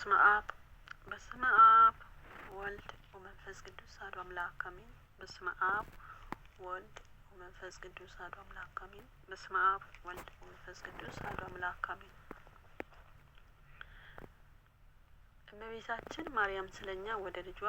በስመ አብ ወልድ ወመንፈስ ቅዱስ አሐዱ አምላክ አሜን። በስመ አብ ወልድ ወመንፈስ ቅዱስ አሐዱ አምላክ አሜን። በስመ አብ ወልድ ወመንፈስ ቅዱስ አሐዱ አምላክ አሜን። እመቤታችን ማርያም ስለኛ ወደ ልጇ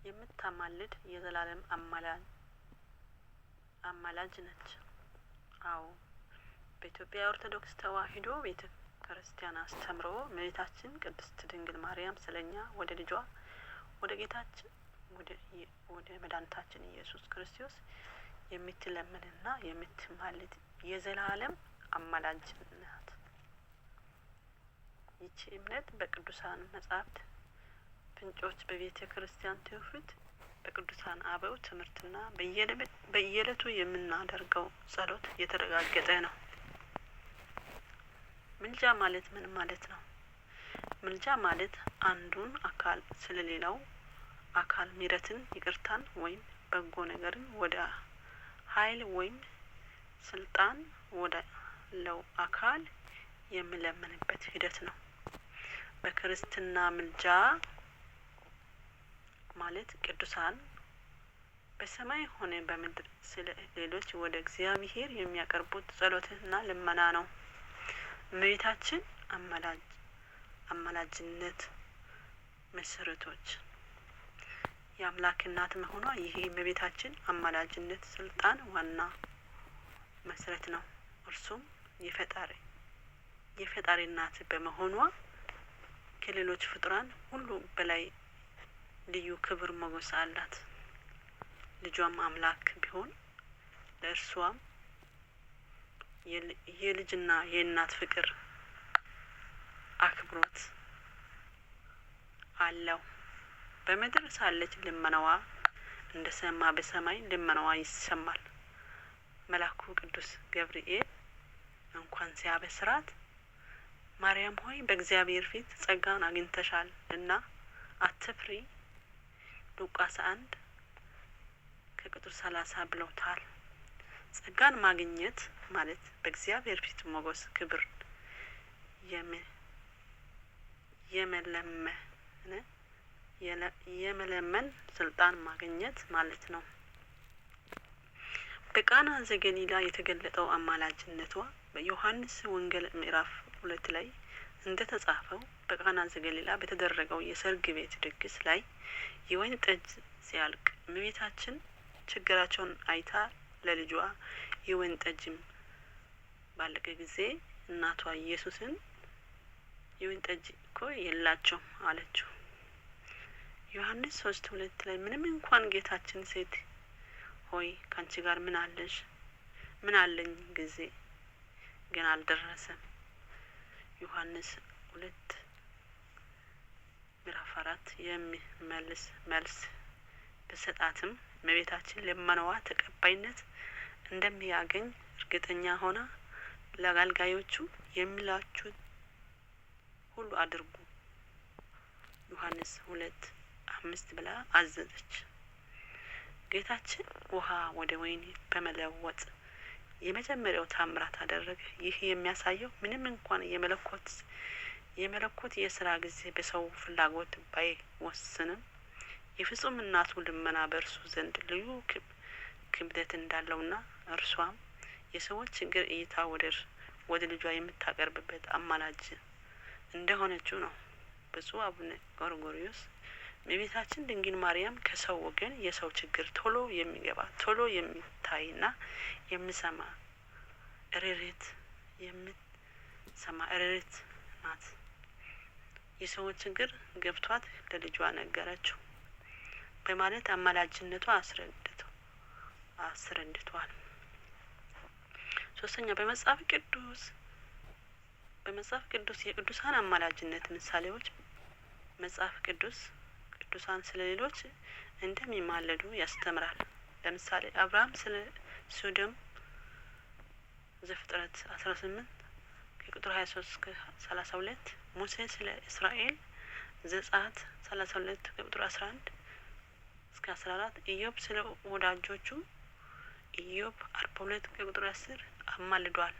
የምታማልድ የዘላለም አማላጅ ነች። አዎ በኢትዮጵያ ኦርቶዶክስ ተዋሕዶ ቤተ ክርስቲያን አስተምሮ እመቤታችን ቅድስት ድንግል ማርያም ስለኛ ወደ ልጇ ወደ ጌታችን ወደ መድኃኒታችን ኢየሱስ ክርስቶስ የምትለምንና የምትማልድ የዘላለም አማላጅ ናት። ይቺ እምነት በቅዱሳን መጻሕፍት ፍንጮች በቤተ ክርስቲያን ትውፊት በቅዱሳን አበው ትምህርትና በየዕለቱ የምናደርገው ጸሎት የተረጋገጠ ነው። ምልጃ ማለት ምን ማለት ነው? ምልጃ ማለት አንዱን አካል ስለሌላው አካል ምሕረትን፣ ይቅርታን ወይም በጎ ነገርን ወደ ኃይል ወይም ስልጣን ወደ ለው አካል የሚለምንበት ሂደት ነው። በክርስትና ምልጃ ማለት ቅዱሳን በሰማይ ሆነ በምድር ስለ ሌሎች ወደ እግዚአብሔር የሚያቀርቡት ጸሎትና ልመና ነው። እመቤታችን አማላጅነት መሰረቶች የአምላክ እናት መሆኗ ይህ የእመቤታችን አማላጅነት ስልጣን ዋና መሰረት ነው። እርሱም የፈጣሪ እናት በመሆኗ ከሌሎች ፍጡራን ሁሉ በላይ ልዩ ክብር ሞገስ አላት። ልጇም አምላክ ቢሆን ለእርሷም የልጅና የእናት ፍቅር አክብሮት አለው። በምድር ሳለች ልመናዋ እንደሰማ በሰማይ ልመናዋ ይሰማል። መልአኩ ቅዱስ ገብርኤል እንኳን ሲያበስራት ማርያም ሆይ በእግዚአብሔር ፊት ጸጋን አግኝተሻል እና አትፍሪ ሉቃስ 1 ከቁጥር 30 ብለውታል። ጸጋን ማግኘት ማለት በእግዚአብሔር ፊት ሞገስ ክብር የመለመን ስልጣን ማግኘት ማለት ነው። በቃና ዘገሊላ የተገለጠው አማላጅነቷ በዮሐንስ ወንጌል ምዕራፍ 2 ላይ እንደተጻፈው በቃና ዘገሊላ በተደረገው የሰርግ ቤት ድግስ ላይ የወይን ጠጅ ሲያልቅ እመቤታችን ችግራቸውን አይታ ለልጇ የወይን ጠጅም ባለቀ ጊዜ እናቷ ኢየሱስን የወይን ጠጅ እኮ የላቸውም አለችው። ዮሐንስ 3:2 ላይ ምንም እንኳን ጌታችን ሴት ሆይ ካንቺ ጋር ምን አለኝ ጊዜ ግን አልደረሰም። ዮሐንስ 2 ምዕራፍ 4 የሚመልስ መልስ በሰጣትም እመቤታችን ልመናዋ ተቀባይነት እንደሚያገኝ እርግጠኛ ሆና ለአገልጋዮቹ የሚላችሁት ሁሉ አድርጉ ዮሐንስ 2:5 ብላ አዘዘች። ጌታችን ውሃ ወደ ወይን በመለወጥ የመጀመሪያው ታምራት አደረገ። ይህ የሚያሳየው ምንም እንኳን የመለኮት የስራ ጊዜ በሰው ፍላጎት ባይወስንም የፍጹም እናቱ ልመና በእርሱ ዘንድ ልዩ ክብደት እንዳለውና እርሷም የሰዎች ችግር እይታ ወደ ልጇ የምታቀርብበት አማላጅ እንደሆነችው ነው። ብፁዕ አቡነ ጎርጎርዮስ እመቤታችን ድንግል ማርያም ከሰው ወገን የሰው ችግር ቶሎ የሚገባ ቶሎ የሚታይና የሚሰማ እሬት ናት። የሰዎች ችግር ገብቷት ለልጇ ነገረችው በማለት አማላጅነቷ አስረድቷል። ሶስተኛ በመጽሐፍ ቅዱስ የቅዱሳን አማላጅነት ምሳሌዎች መጽሐፍ ቅዱሳን ስለሌሎች እንደሚማለዱ ያስተምራል። ለምሳሌ አብርሃም ስለ ሶዶም ዘፍጥረት 18 ከቁጥር 23 እስከ 32፣ ሙሴ ስለ እስራኤል ዘጸአት 32 ከቁጥር 11 እስከ 14፣ ኢዮብ ስለ ወዳጆቹ ኢዮብ 42 ከቁጥር 10 አማልዷል።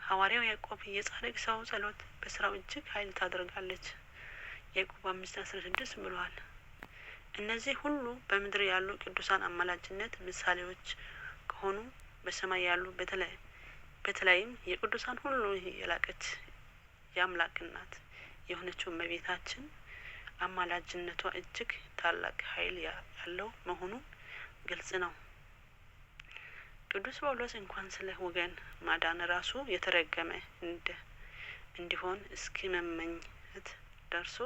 ሐዋርያው ያዕቆብ የጻድቅ ሰው ጸሎት በስራው እጅግ ኃይል ታደርጋለች ያዕቆብ 5:16 ብሏል። እነዚህ ሁሉ በምድር ያሉ ቅዱሳን አማላጅነት ምሳሌዎች ከሆኑ በሰማይ ያሉ በተለይም የቅዱሳን ሁሉ የላቀች የአምላክ እናት የሆነችው እመቤታችን አማላጅነቷ እጅግ ታላቅ ኃይል ያለው መሆኑን ግልጽ ነው። ቅዱስ ጳውሎስ እንኳን ስለ ወገን ማዳን ራሱ የተረገመ እንዲሆን እስኪ መመኘት ደርሶ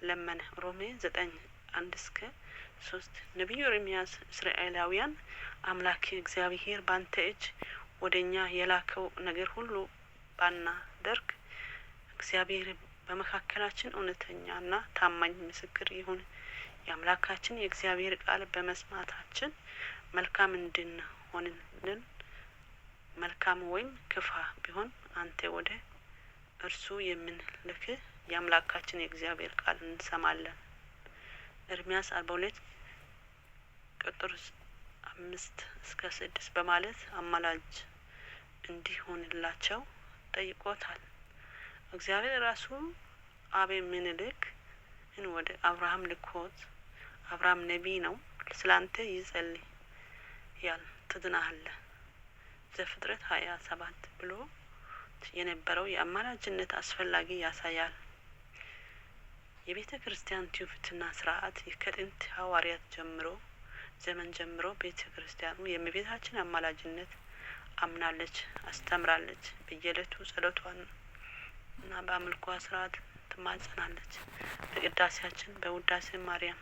ለመነ። ሮሜ 9:1-3 ነቢዩ ኤርምያስ እስራኤላውያን አምላክ እግዚአብሔር ባንተ እጅ ወደኛ የላከው ነገር ሁሉ ባናደርግ እግዚአብሔር በመካከላችን እውነተኛና ታማኝ ምስክር ይሁን። የአምላካችን የእግዚአብሔር ቃል በመስማታችን መልካም እንድንሆንልን መልካም ወይም ክፋ ቢሆን አንተ ወደ እርሱ የምንልክ የአምላካችን የእግዚአብሔር ቃል እንሰማለን። ኤርምያስ 42:5-6 በማለት አማላጅ እንዲሆንላቸው ጠይቆታል። እግዚአብሔር ራሱ አቤሜሌክን ወደ አብርሃም ልኮት አብርሃም ነቢይ ነው ስላንተ ይጸልያል ትድናለህ ዘፍጥረት 27 ብሎ የነበረው የአማላጅነት አስፈላጊ ያሳያል። የቤተ ክርስቲያን ትውፊትና ስርዓት ከጥንት ሐዋርያት ዘመን ጀምሮ ቤተ ክርስቲያኑ የእመቤታችን አማላጅነት አምናለች፣ አስተምራለች። በየዕለቱ ጸሎቷን እና በአምልኮ ስርዓት ትማጸናለች። በቅዳሴያችን በውዳሴ ማርያም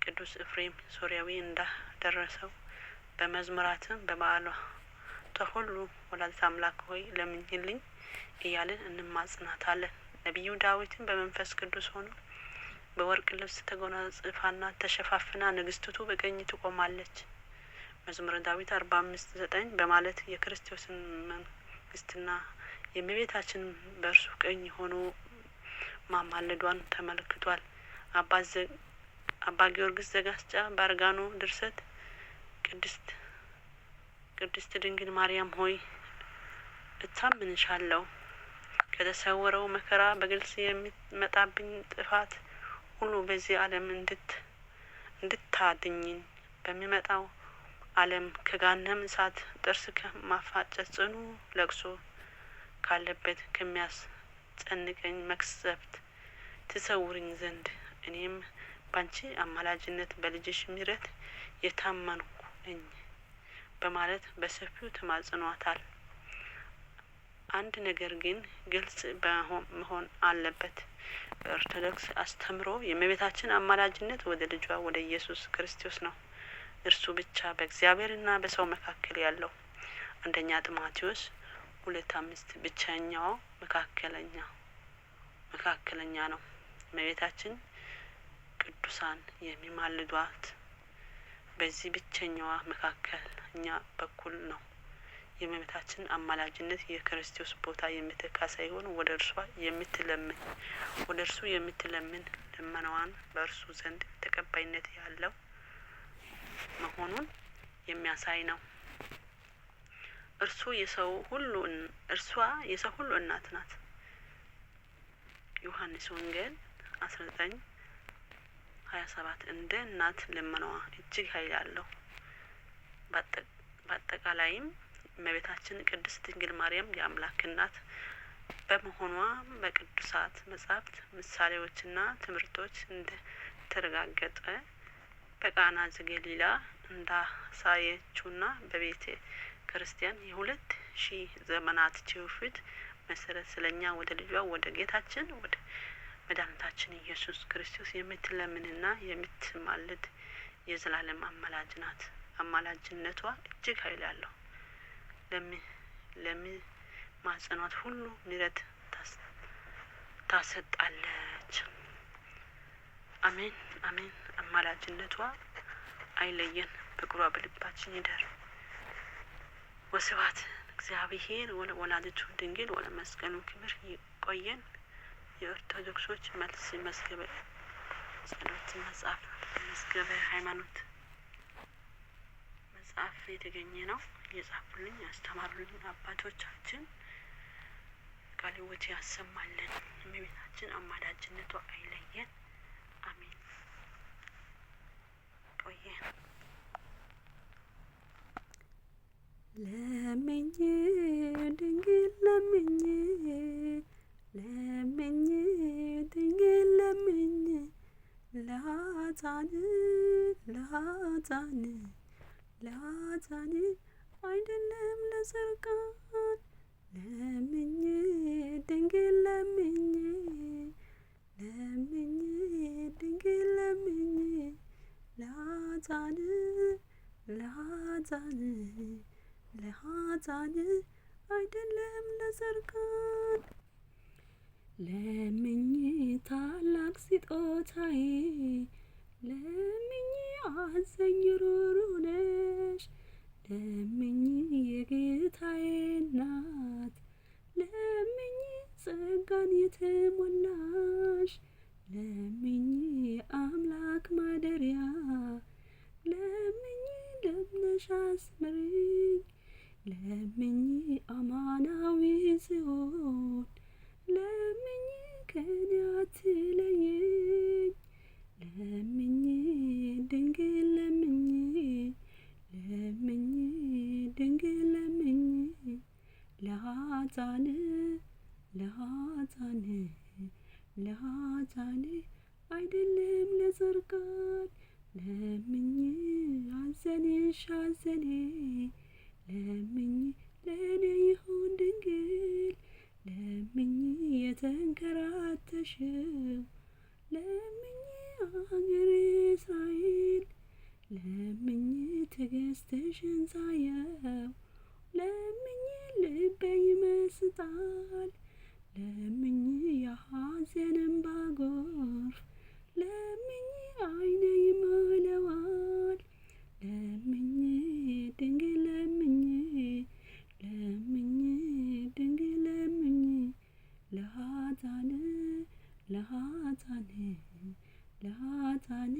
ቅዱስ ኤፍሬም ሶርያዊ እንዳደረሰው በመዝሙራትም በበዓላቷ ሁሉ ወላዲተ አምላክ ሆይ ለምኝልኝ እያልን እንማጽናታለን። ነቢዩ ዳዊትን በመንፈስ ቅዱስ ሆኖ በወርቅ ልብስ ተጎናጽፋና ተሸፋፍና ንግስቲቱ በቀኝ ትቆማለች። መዝሙረ ዳዊት 45:9 በማለት የክርስቶስን መንግስትና የእመቤታችን በእርሱ ቀኝ ሆኖ ማማለዷን ተመልክቷል። አባ ጊዮርጊስ ዘጋስጫ በአርጋኖ ድርሰት ቅድስት ድንግል ማርያም ሆይ እታምንሻለሁ፣ ከተሰወረው መከራ በግልጽ የሚመጣብኝ ጥፋት ሁሉ በዚህ ዓለም እንድታድኝኝ በሚመጣው ዓለም ከገሃነመ እሳት ጥርስ ከማፋጨት ጽኑ ለቅሶ ካለበት ከሚያስጨንቀኝ መቅሰፍት ትሰውሪኝ ዘንድ እኔም ባንቺ አማላጅነት በልጅሽ ምሕረት የታመንኩ ነኝ በማለት በሰፊው ተማጽኗታል። አንድ ነገር ግን ግልጽ መሆን አለበት። በኦርቶዶክስ አስተምሮ የእመቤታችን አማላጅነት ወደ ልጇ ወደ ኢየሱስ ክርስቶስ ነው። እርሱ ብቻ በእግዚአብሔርና በሰው መካከል ያለው አንደኛ ጢሞቴዎስ 2:5 ብቸኛው መካከለኛ ነው። እመቤታችን ቅዱሳን የሚማልዷት በዚህ ብቸኛዋ መካከለኛ በኩል ነው። የእመቤታችን አማላጅነት የክርስቶስ ቦታ የምትካ ሳይሆን ወደ እርሱ የምትለምን ልመናዋን በእርሱ ዘንድ ተቀባይነት ያለው መሆኑን የሚያሳይ ነው። እርሷ የሰው ሁሉ እናት ናት። ዮሐንስ ወንጌል 19:27 እንደ እናት ልመናዋ እጅግ ኃይል አለው። በአጠቃላይም እመቤታችን ቅድስት ድንግል ማርያም የአምላክ እናት በመሆኗ በቅዱሳት መጻሕፍት ምሳሌዎችና ትምህርቶች እንደተረጋገጠ በቃና ዘገሊላ እንዳሳየችውና በቤተ ክርስቲያን የ2000 ዘመናት ትውፊት መሰረት ስለኛ ወደ ልጇ ወደ ጌታችን ወደ መድኃኒታችን ኢየሱስ ክርስቶስ የምትለምንና የምትማልድ የዘላለም አማላጅ ናት። አማላጅነቷ እጅግ ኃይል አለው። ለሚማጸኗት ሁሉ ምሕረት ታሰጣለች። አሜን አሜን። አማላጅነቷ አይለየን፣ ፍቅሯ በልባችን ይደር። ወስብሐት እግዚአብሔር ወለወላዲቱ ድንግል ወለመስቀሉ ክብር። ይቆየን። የኦርቶዶክሶች መልስ መዝገበ ጸሎት መጽሐፍ መዝገበ ሃይማኖት መጽሐፍ የተገኘ ነው። የጻፉልኝ ያስተማሩልኝ አባቶቻችን ቃለ ሕይወት ያሰማልን። እመቤታችን አማላጅነቷ አይለየን። አሜን። ቆየን። ለምኝ ድንግል ለምኝ ለምኝ ድንግል ለምኝ ለኃጥአን ለኃጥአን ለኃጥአን አይደለም ለጻድቃን ለምኝ ድንግል ለምኝ ለምኝ ድንግል ለምኝ ለኃጥአን ለኃጥአን ለኃጥአን አይደለም ለጻድቃን ለምኝ ታላቅ ስጦታዬ ለምኝ አዛኝ ሩህሩህ ነሽ ለምኝ የጌታዬ እናት ለምኝ ጸጋን የተሞላሽ ለምኝ አምላክ ማደሪያ ለምኝ ለምነሽ አስምሪኝ ለምኝ አማናዊ ጽዮን ለምኝ ከኔ አትለየኝ ለምኝ ድንግል ለምኝ ለምኝ ድንግል ለምኝ ለኃጥአን ለኃጥአን ለኃጥአን አይደለም ለጻድቃን ለምኝ ሐዘንሽ ሐዘኔ ለምኝ ለእኔ ይሁን ድንግል ለምኝ የተንከራተሽው ለምኝ አገሬ እስራኤል ለምኝ ትዕግስትሽን ሳየው ለምኝ ልቤ ይመስጣል ለምኝ የሐዘን እንባ ጎርፍ ለምኝ ዓይኔ ይሞላዋል ለምኝ ድንግል ለምኝ ለምኝ ድንግል ለምኝ ለኃጥአን ለኃጥአን ለኃጥአን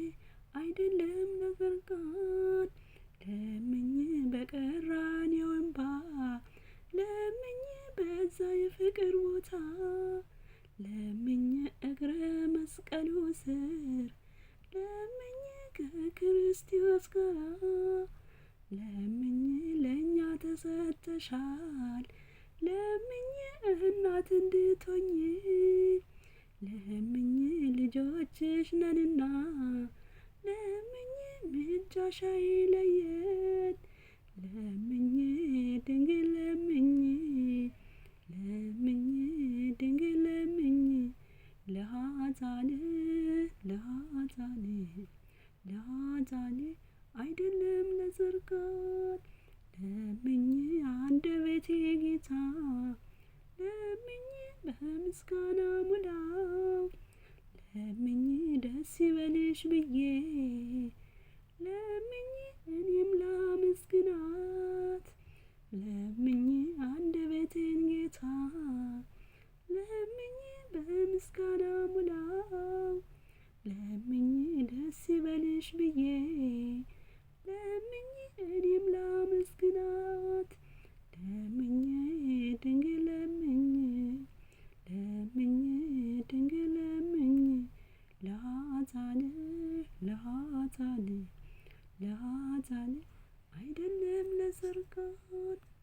አይደለም ለጻድቃን ለምኝ በቀራንዮ እንባ ለምኝ በዛ የፍቅር ቦታ ለምኝ እግረ መስቀሉ ስር ለምኝ ከክርስቶስ ጋር ለምኝ ለእኛ ተሰጥተሻል ለምኝ እናት እንድትሆኚ ለምኝ ልጆችሽ ነንና ለምኝ ምልጃሽ አይለየን ለምኝ ድንግል ለምኝ ለምኝ ድንግል ለምኝ ለኃጥአን ለኃጥአን ለኃጥአን አይደለም ለጻድቃን ለምኝ አንደበቴ ጌታ ለምኝ በምስጋና ሙላው ለምኝ ደስ ይበልሽ ብዬ ለምኝ እኔም ላመስግናት ለምኝ አንደበቴን ጌታ ለምኝ በምስጋና ሙላው ለምኝ ደስ ይበልሽ ብዬ ለምኝ እኔም ላመስግናት ለምኝ ድንግል ለምኝ ለምኝ ድንግል ለምኝ ለኃጥአን ለኃጥአን ለኃጥአን አይደለም ለጻድቃን